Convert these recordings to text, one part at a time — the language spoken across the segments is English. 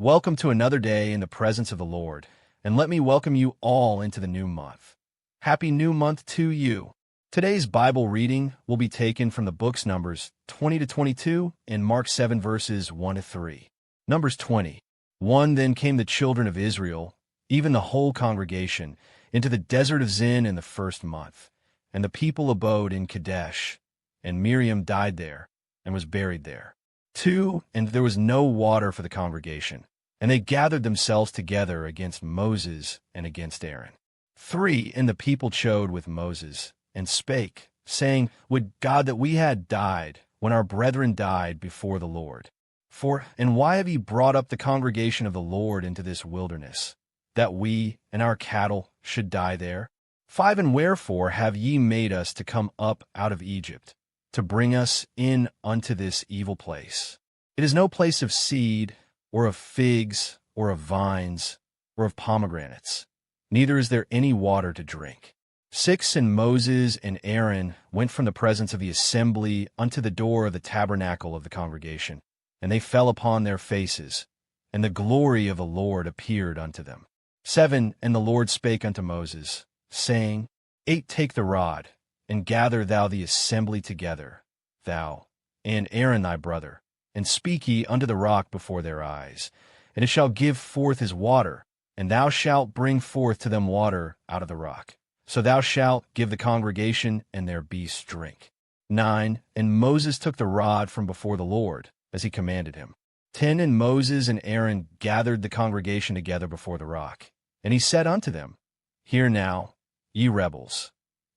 Welcome to another day in the presence of the Lord, and let me welcome you all into the new month. Happy New Month to you. Today's Bible reading will be taken from the books Numbers 20 to 22 and Mark 7 verses 1 to 3. Numbers 20. 1 Then came the children of Israel, even the whole congregation, into the desert of Zin in the first month. And the people abode in Kadesh, and Miriam died there, and was buried there. 2 And there was no water for the congregation, and they gathered themselves together against Moses and against Aaron. 3 And the people chode with Moses, and spake, saying, Would God that we had died, when our brethren died before the Lord. 4 And why have ye brought up the congregation of the Lord into this wilderness, that we and our cattle should die there? 5 And wherefore have ye made us to come up out of Egypt, to bring us in unto this evil place? It is no place of seed, or of figs, or of vines, or of pomegranates, neither is there any water to drink. 6 And Moses and Aaron went from the presence of the assembly unto the door of the tabernacle of the congregation, and they fell upon their faces, and the glory of the Lord appeared unto them. 7 And the Lord spake unto Moses, saying, 8 Take the rod, and gather thou the assembly together, thou, and Aaron thy brother, and speak ye unto the rock before their eyes, and it shall give forth his water, and thou shalt bring forth to them water out of the rock. So thou shalt give the congregation and their beasts drink. 9 And Moses took the rod from before the Lord, as he commanded him. 10 And Moses and Aaron gathered the congregation together before the rock, and he said unto them, Hear now, ye rebels,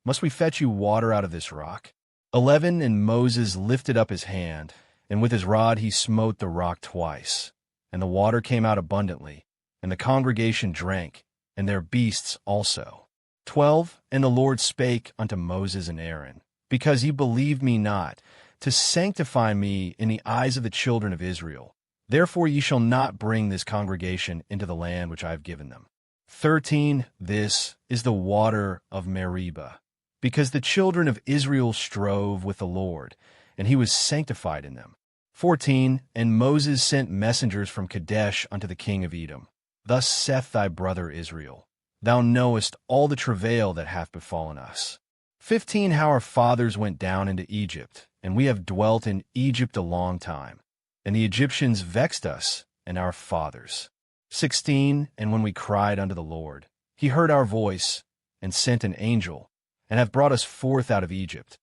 must we fetch you water out of this rock? 11 And Moses lifted up his hand, and with his rod he smote the rock twice, and the water came out abundantly, and the congregation drank, and their beasts also. 12 And the Lord spake unto Moses and Aaron, Because ye believed me not, to sanctify me in the eyes of the children of Israel. Therefore ye shall not bring this congregation into the land which I have given them. 13 This is the water of Meribah, because the children of Israel strove with the Lord, and he was sanctified in them. 14 And Moses sent messengers from Kadesh unto the king of Edom. Thus saith thy brother Israel, Thou knowest all the travail that hath befallen us. 15 How our fathers went down into Egypt, and we have dwelt in Egypt a long time. And the Egyptians vexed us and our fathers. 16 And when we cried unto the Lord, he heard our voice, and sent an angel, and hath brought us forth out of Egypt.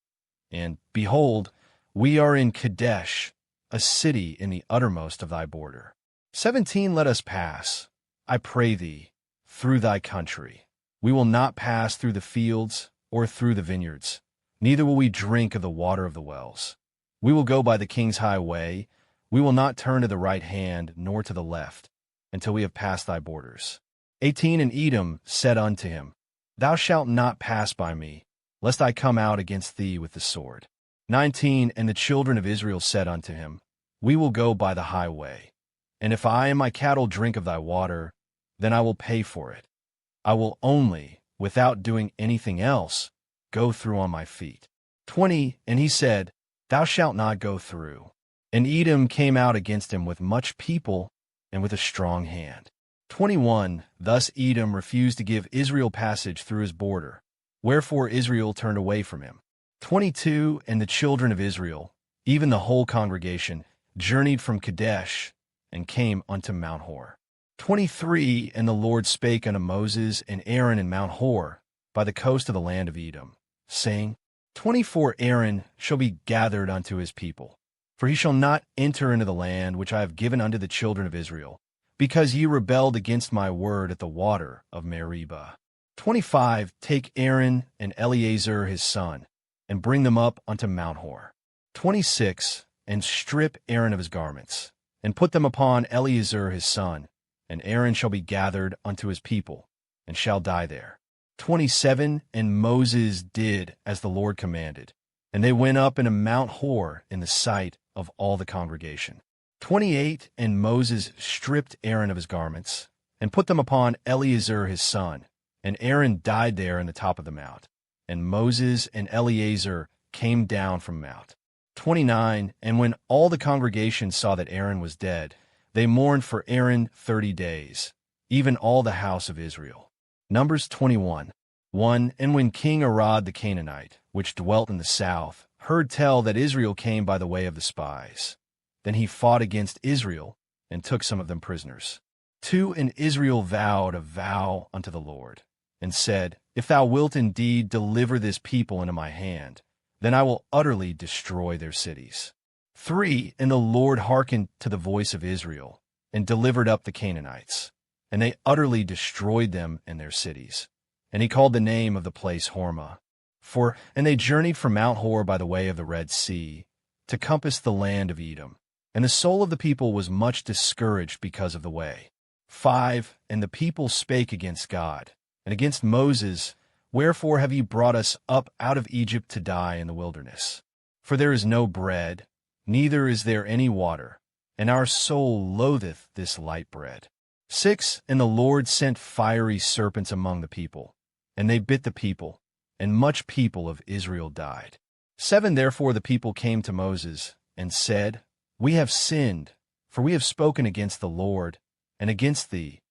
And, behold, we are in Kadesh, a city in the uttermost of thy border. 17 Let us pass, I pray thee, through thy country. We will not pass through the fields, or through the vineyards, neither will we drink of the water of the wells. We will go by the king's highway, we will not turn to the right hand, nor to the left, until we have passed thy borders. 18 And Edom said unto him, Thou shalt not pass by me, lest I come out against thee with the sword. 19 And the children of Israel said unto him, We will go by the highway, and if I and my cattle drink of thy water, then I will pay for it. I will only, without doing anything else, go through on my feet. 20 And he said, Thou shalt not go through. And Edom came out against him with much people and with a strong hand. 21 Thus Edom refused to give Israel passage through his border, wherefore Israel turned away from him. 22 And the children of Israel, even the whole congregation, journeyed from Kadesh, and came unto Mount Hor. 23 And the Lord spake unto Moses and Aaron in Mount Hor, by the coast of the land of Edom, saying, 24 Aaron shall be gathered unto his people, for he shall not enter into the land which I have given unto the children of Israel, because ye rebelled against my word at the water of Meribah. 25 Take Aaron and Eleazar his son, and bring them up unto Mount Hor. 26 And strip Aaron of his garments, and put them upon Eleazar his son, and Aaron shall be gathered unto his people, and shall die there. 27 And Moses did as the Lord commanded, and they went up into Mount Hor in the sight of all the congregation. 28 And Moses stripped Aaron of his garments, and put them upon Eleazar his son, and Aaron died there in the top of the mount. And Moses and Eleazar came down from mount. 29 And when all the congregation saw that Aaron was dead, They mourned for Aaron 30 days, even all the house of Israel. Numbers 21. 1. And when King Arad the Canaanite, which dwelt in the south, heard tell that Israel came by the way of the spies, then he fought against Israel, and took some of them prisoners. 2. And Israel vowed a vow unto the Lord, and said, If thou wilt indeed deliver this people into my hand, then I will utterly destroy their cities. 3. And the Lord hearkened to the voice of Israel, and delivered up the Canaanites, and they utterly destroyed them and their cities. And he called the name of the place Hormah. 4. And they journeyed from Mount Hor by the way of the Red Sea, to compass the land of Edom. And the soul of the people was much discouraged because of the way. 5. And the people spake against God, and against Moses, Wherefore have ye brought us up out of Egypt to die in the wilderness? For there is no bread, neither is there any water, and our soul loatheth this light bread. 6. And the Lord sent fiery serpents among the people, and they bit the people, and much people of Israel died. 7. Therefore the people came to Moses, and said, We have sinned, for we have spoken against the Lord, and against thee.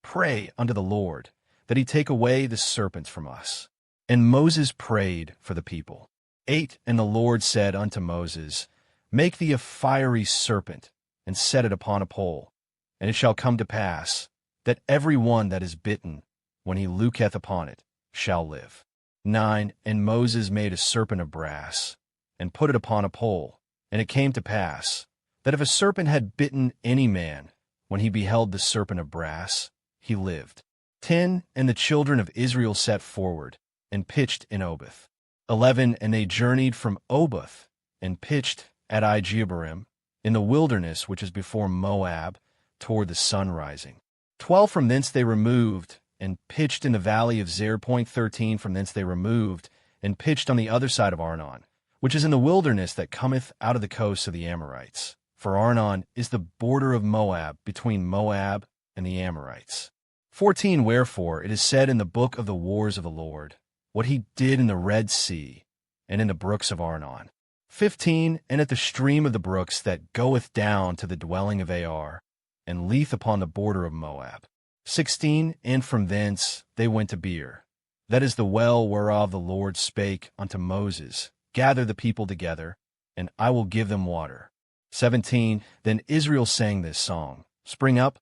Pray unto the Lord, that he take away the serpents from us. And Moses prayed for the people. 8. And the Lord said unto Moses, Make thee a fiery serpent, and set it upon a pole. And it shall come to pass, that every one that is bitten, when he looketh upon it, shall live. 9. And Moses made a serpent of brass, and put it upon a pole. And it came to pass, that if a serpent had bitten any man, when he beheld the serpent of brass, he lived. 10. And the children of Israel set forward, and pitched in Oboth. 11. And they journeyed from Oboth, and pitched at Ijeabarim, in the wilderness which is before Moab, toward the sun rising. 12. From thence they removed, and pitched in the valley of Zer. 13. From thence they removed, and pitched on the other side of Arnon, which is in the wilderness that cometh out of the coasts of the Amorites. For Arnon is the border of Moab, between Moab and the Amorites. 14. Wherefore it is said in the book of the wars of the Lord, what he did in the Red Sea, and in the brooks of Arnon. 15. And at the stream of the brooks that goeth down to the dwelling of Ar, and leath upon the border of Moab. 16. And from thence they went to Beer, that is the well whereof the Lord spake unto Moses, Gather the people together, and I will give them water. 17. Then Israel sang this song, Spring up,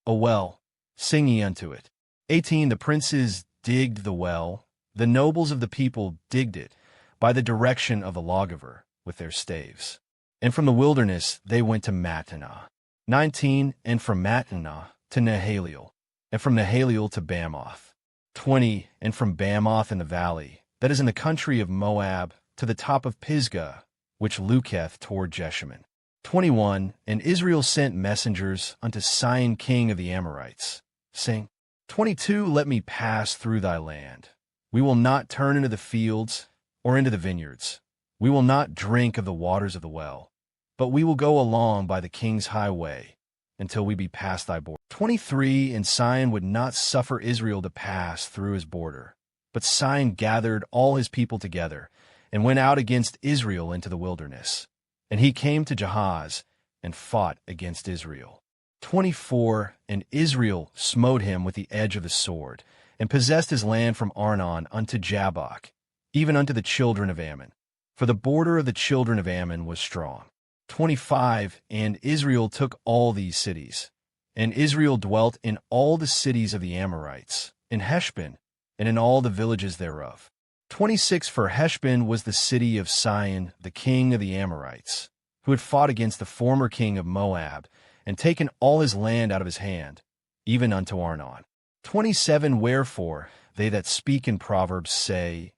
O well, sing ye unto it. 18. The princes digged the well, the nobles of the people digged it, by the direction of the lawgiver, with their staves. And from the wilderness they went to Mattanah. 19. And from Mattanah to Nahaliel, and from Nahaliel to Bamoth. 20. And from Bamoth in the valley, that is in the country of Moab, to the top of Pisgah, which looketh toward Jeshimon. 21. And Israel sent messengers unto Sihon king of the Amorites, saying, 22. Let me pass through thy land. We will not turn into the fields or into the vineyards. We will not drink of the waters of the well, but we will go along by the king's highway until we be past thy border. 23. And Sihon would not suffer Israel to pass through his border, but Sihon gathered all his people together and went out against Israel into the wilderness. And he came to Jahaz and fought against Israel. 24. And Israel smote him with the edge of the sword, and possessed his land from Arnon unto Jabbok, even unto the children of Ammon. For the border of the children of Ammon was strong. 25. And Israel took all these cities. And Israel dwelt in all the cities of the Amorites, in Heshbon, and in all the villages thereof. 26. For Heshbon was the city of Sihon, the king of the Amorites, who had fought against the former king of Moab, and taken all his land out of his hand, even unto Arnon. 27. Wherefore they that speak in Proverbs say,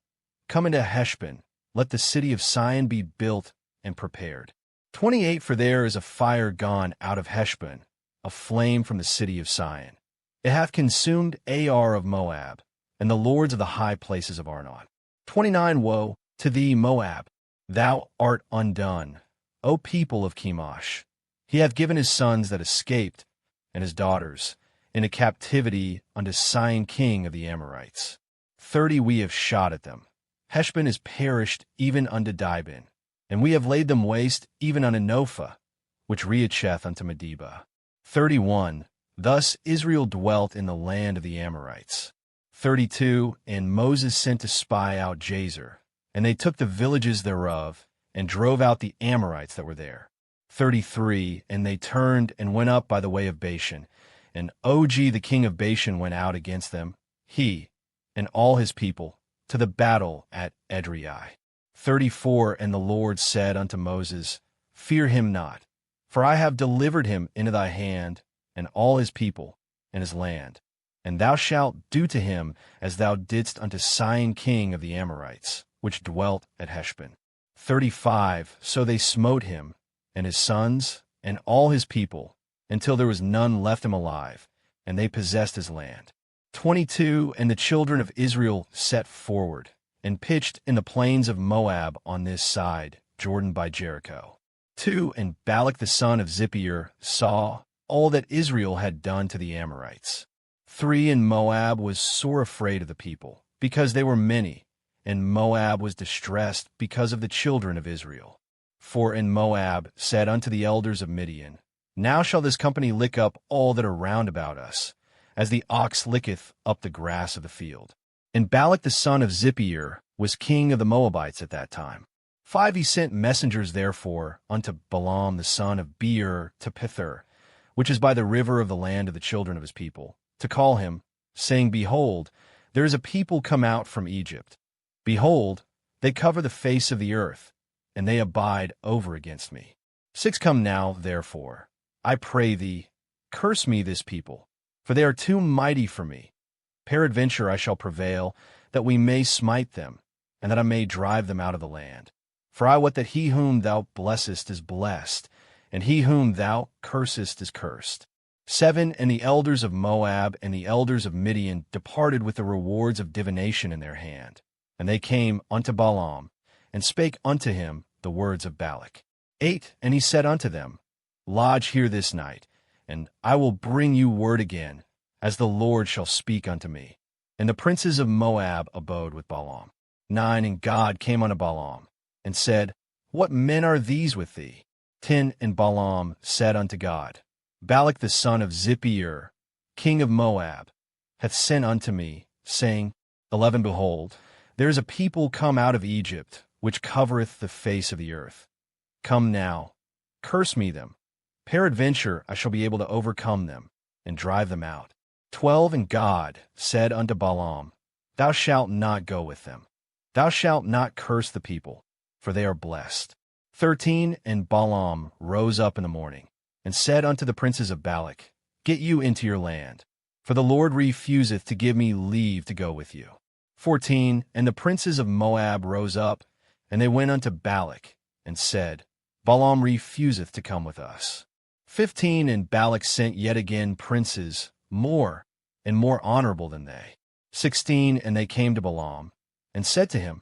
Come into Heshbon, let the city of Sihon be built and prepared. 28. For there is a fire gone out of Heshbon, a flame from the city of Sihon. It hath consumed Ar of Moab, and the lords of the high places of Arnon. 29. Woe to thee, Moab! Thou art undone, O people of Chemosh! He hath given his sons that escaped, and his daughters, into captivity unto Sihon king of the Amorites. 30. We have shot at them. Heshbon is perished even unto Deepen, and we have laid them waste even unto Nophah, which reacheth unto Medeba. 31. Thus Israel dwelt in the land of the Amorites. 32. And Moses sent to spy out Jazer, and they took the villages thereof, and drove out the Amorites that were there. 33. And they turned and went up by the way of Bashan, and Og the king of Bashan went out against them, he and all his people, to the battle at Edrei. 34. And the Lord said unto Moses, Fear him not, for I have delivered him into thy hand, and all his people, and his land. And thou shalt do to him as thou didst unto Sihon king of the Amorites, which dwelt at Heshbon. 35. So they smote him, and his sons, and all his people, until there was none left him alive, and they possessed his land. 22. And the children of Israel set forward, and pitched in the plains of Moab on this side, Jordan by Jericho. 2. And Balak the son of Zippor saw all that Israel had done to the Amorites. 3. And Moab was sore afraid of the people, because they were many, and Moab was distressed because of the children of Israel. 4. And Moab said unto the elders of Midian, Now shall this company lick up all that are round about us, as the ox licketh up the grass of the field. And Balak the son of Zippor was king of the Moabites at that time. 5. He sent messengers therefore unto Balaam the son of Beor to Pithor, which is by the river of the land of the children of his people, to call him, saying, Behold, there is a people come out from Egypt. Behold, they cover the face of the earth, and they abide over against me. 6. Come now, therefore, I pray thee, curse me this people, for they are too mighty for me. Peradventure I shall prevail, that we may smite them, and that I may drive them out of the land. For I wot that he whom thou blessest is blessed, and he whom thou cursest is cursed. 7. And the elders of Moab and the elders of Midian departed with the rewards of divination in their hand. And they came unto Balaam, and spake unto him the words of Balak. 8. And he said unto them, Lodge here this night, and I will bring you word again, as the Lord shall speak unto me. And the princes of Moab abode with Balaam. 9. And God came unto Balaam, and said, What men are these with thee? 10. And Balaam said unto God, Balak the son of Zippor, king of Moab, hath sent unto me, saying, 11. Behold, there is a people come out of Egypt, which covereth the face of the earth. Come now, curse me them. Peradventure I shall be able to overcome them, and drive them out. 12. And God said unto Balaam, Thou shalt not go with them. Thou shalt not curse the people, for they are blessed. 13. And Balaam rose up in the morning, and said unto the princes of Balak, Get you into your land, for the Lord refuseth to give me leave to go with you. 14. And the princes of Moab rose up, and they went unto Balak, and said, Balaam refuseth to come with us. 15. And Balak sent yet again princes, more and more honorable than they. 16. And they came to Balaam, and said to him,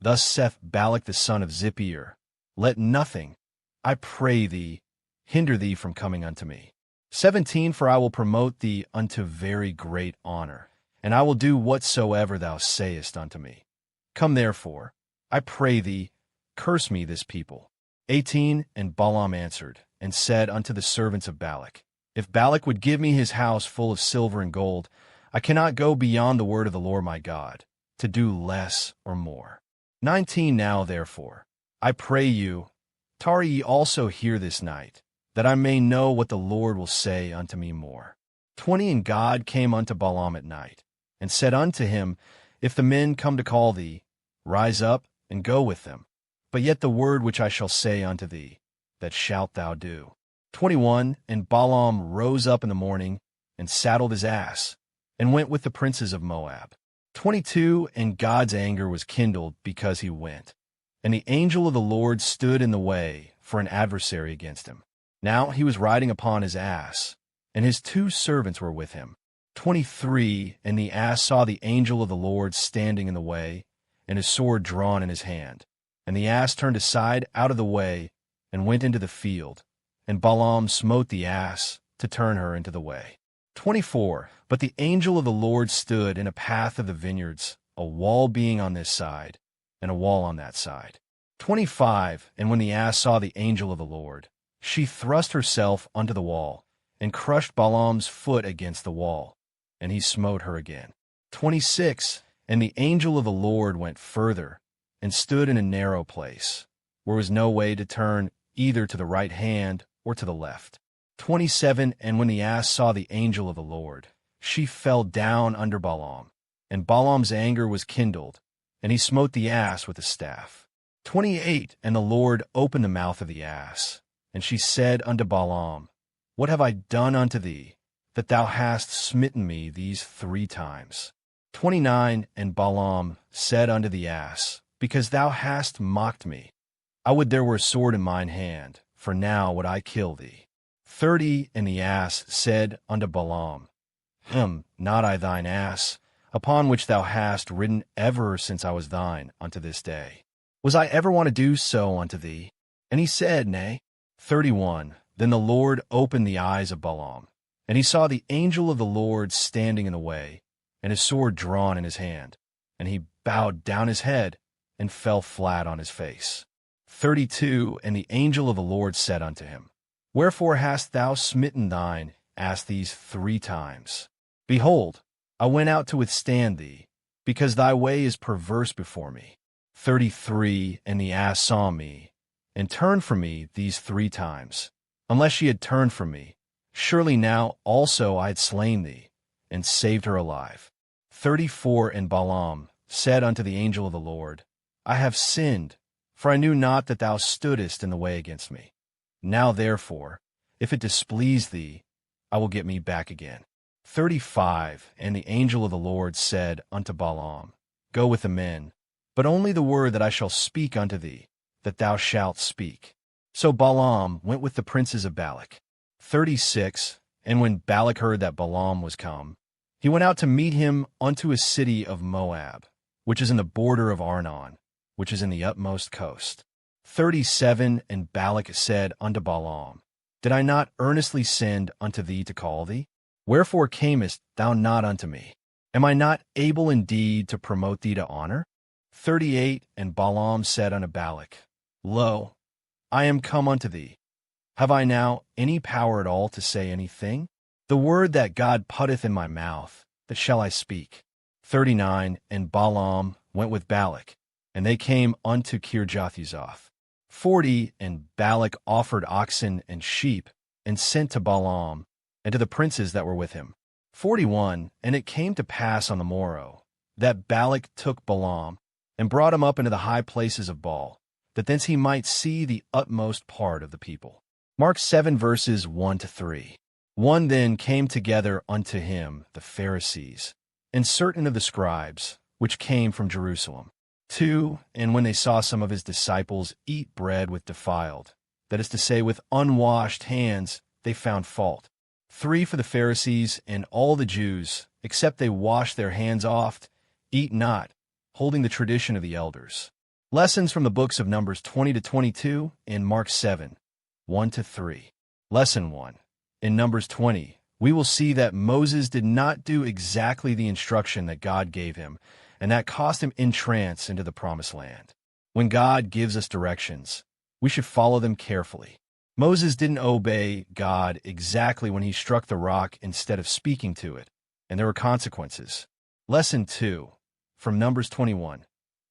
Thus saith Balak the son of Zippor, Let nothing, I pray thee, hinder thee from coming unto me. 17. For I will promote thee unto very great honor, and I will do whatsoever thou sayest unto me. Come therefore, I pray thee, curse me this people. 18. And Balaam answered, and said unto the servants of Balak, If Balak would give me his house full of silver and gold, I cannot go beyond the word of the Lord my God, to do less or more. 19. Now therefore, I pray you, tarry ye also here this night, that I may know what the Lord will say unto me more. 20. And God came unto Balaam at night, and said unto him, If the men come to call thee, rise up and go with them. But yet the word which I shall say unto thee, that shalt thou do. 21. And Balaam rose up in the morning, and saddled his ass, and went with the princes of Moab. 22. And God's anger was kindled because he went. And the angel of the Lord stood in the way for an adversary against him. Now he was riding upon his ass, and his 2 servants were with him. 23. And the ass saw the angel of the Lord standing in the way, and his sword drawn in his hand. And the ass turned aside out of the way, and went into the field. And Balaam smote the ass to turn her into the way. 24. But the angel of the Lord stood in a path of the vineyards, a wall being on this side, and a wall on that side. 25. And when the ass saw the angel of the Lord, she thrust herself unto the wall, and crushed Balaam's foot against the wall, and he smote her again. 26. And the angel of the Lord went further, and stood in a narrow place, where was no way to turn either to the right hand or to the left. 27. And when the ass saw the angel of the Lord, she fell down under Balaam, and Balaam's anger was kindled, and he smote the ass with a staff. 28. And the Lord opened the mouth of the ass, and she said unto Balaam, What have I done unto thee, that thou hast smitten me these 3 times? 29. And Balaam said unto the ass, Because thou hast mocked me, I would there were a sword in mine hand, for now would I kill thee. 30. And the ass said unto Balaam, Not I thine ass, upon which thou hast ridden ever since I was thine unto this day. Was I ever want to do so unto thee? And he said, Nay. 31. Then the Lord opened the eyes of Balaam, and he saw the angel of the Lord standing in the way, and his sword drawn in his hand. And he bowed down his head, and fell flat on his face. 32. And the angel of the Lord said unto him, Wherefore hast thou smitten thine ass these 3 times? Behold, I went out to withstand thee, because thy way is perverse before me. 33. And the ass saw me, and turned from me these 3 times. Unless she had turned from me, surely now also I had slain thee, and saved her alive. 34. And Balaam said unto the angel of the Lord, I have sinned, for I knew not that thou stoodest in the way against me. Now therefore, if it displease thee, I will get me back again. 35. And the angel of the Lord said unto Balaam, Go with the men, but only the word that I shall speak unto thee, that thou shalt speak. So Balaam went with the princes of Balak. 36. And when Balak heard that Balaam was come, he went out to meet him unto a city of Moab, which is in the border of Arnon, which is in the utmost coast. 37. And Balak said unto Balaam, Did I not earnestly send unto thee to call thee? Wherefore camest thou not unto me? Am I not able indeed to promote thee to honor? 38. And Balaam said unto Balak, Lo, I am come unto thee. Have I now any power at all to say anything? The word that God putteth in my mouth, that shall I speak. 39. And Balaam went with Balak, and they came unto Kirjathhuzoth. 40. And Balak offered oxen and sheep, and sent to Balaam, and to the princes that were with him. 41. And it came to pass on the morrow, that Balak took Balaam, and brought him up into the high places of Baal, that thence he might see the utmost part of the people. Mark 7 verses 1-3. 1. Then came together unto him the Pharisees, and certain of the scribes, which came from Jerusalem. 2. And when they saw some of his disciples eat bread with defiled, that is to say, with unwashed hands, they found fault. 3. For the Pharisees and all the Jews, except they wash their hands oft, eat not, holding the tradition of the elders. Lessons from the books of Numbers 20-22 and Mark 7, 1-3. Lesson 1. In Numbers 20, we will see that Moses did not do exactly the instruction that God gave him, and that cost him entrance into the promised land. When God gives us directions, we should follow them carefully. Moses didn't obey God exactly when he struck the rock instead of speaking to it, and there were consequences. Lesson 2. From Numbers 21.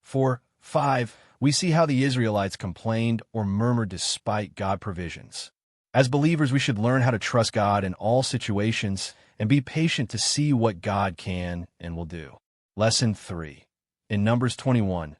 4-5, we see how the Israelites complained or murmured despite God's provisions. As believers, we should learn how to trust God in all situations and be patient to see what God can and will do. Lesson 3. In Numbers 21,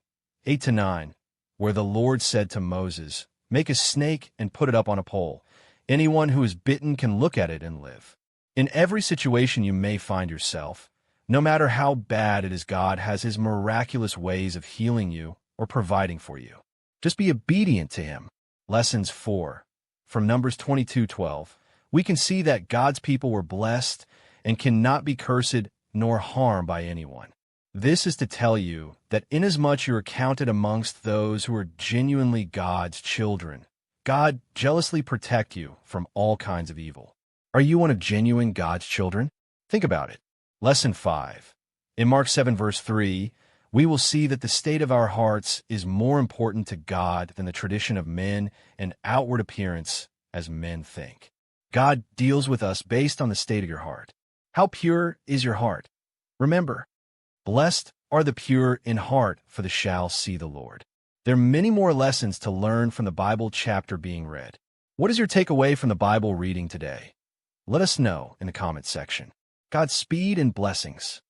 8-9, where the Lord said to Moses, Make a snake and put it up on a pole. Anyone who is bitten can look at it and live. In every situation you may find yourself, no matter how bad it is, God has his miraculous ways of healing you or providing for you. Just be obedient to him. Lessons 4. From Numbers 22:12, we can see that God's people were blessed and cannot be cursed nor harmed by anyone. This is to tell you that inasmuch you are counted amongst those who are genuinely God's children, God jealously protect you from all kinds of evil. Are you one of genuine God's children? Think about it. Lesson 5. In Mark 7 verse 3, we will see that the state of our hearts is more important to God than the tradition of men and outward appearance as men think. God deals with us based on the state of your heart. How pure is your heart? Remember, blessed are the pure in heart, for they shall see the Lord. There are many more lessons to learn from the Bible chapter being read. What is your takeaway from the Bible reading today? Let us know in the comments section. Godspeed and blessings.